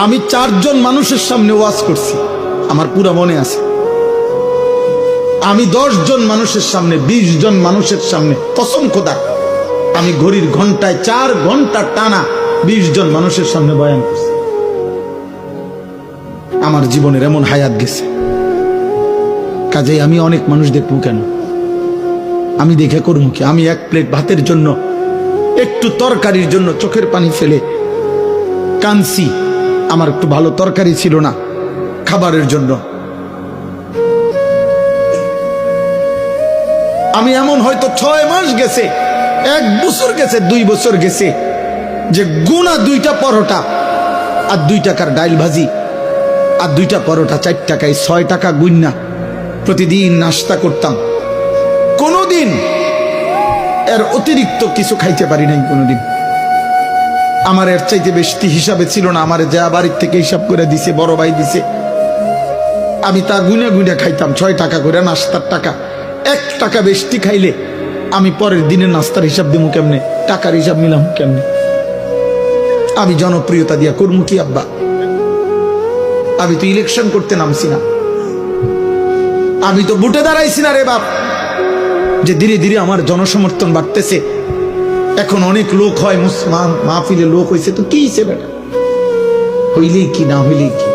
আমি 4 জন মানুষের সামনে ওয়াজ করছি, আমার পুরো মনে আছে। আমি 10 জন মানুষের সামনে, 20 জন মানুষের সামনে, কসম খোদা আমি ঘড়ির ঘন্টায় 4 ঘন্টা টানা 20 জন মানুষের সামনে বয়ান করছি। আমার জীবনের এমন হায়াত গেছে, কাজেই আমি অনেক মানুষ দেখবো কেন? আমি দেখে করবো কি? আমি 1 প্লেট ভাতের জন্য, একটু তরকারির জন্য চোখের পানি ফেলে কাঁদছি। আমার একটু ভালো তরকারি ছিল না খাবারের জন্য। আমি এমন হয়তো 6 মাস গেছে, 1 বছর গেছে, 2 বছর গেছে যে গুনা 2টা পরোটা আর 2 টাকার ডাইল ভাজি আর 2টা পরোটা 4 টাকায় 6 টাকা গুন্না প্রতিদিন নাস্তা করতাম। কোনোদিন এর অতিরিক্ত কিছু খাইতে পারি নাই কোনোদিন। আমার এর চাইতে বেশি হিসাবে ছিল না। আমার যা বাড়ির থেকে হিসাব করে দিছে, বড় ভাই দিছে, আমি তা গুনে গুনে খাইতাম। 6 টাকা করে নাস্তার টাকা। 1 টাকা বেশি খাইলে আমি পরের দিনের নাস্তার হিসাব দিব কেমনে? টাকার হিসাব মিলাম কেমনে? আমি জনপ্রিয়তা দিয়া করবো কি আব্বা? আমি তো ইলেকশন করতে নামছি না, আমি তো বুটে দাঁড়াইছি না রে বাপ, যে ধীরে ধীরে আমার জনসমর্থন বাড়তেছে। এখন অনেক লোক হয়, মুসলমান মাহফিলে লোক হয়েছে, তো কি হিসেবে হইলেই কি না হইলেই কি।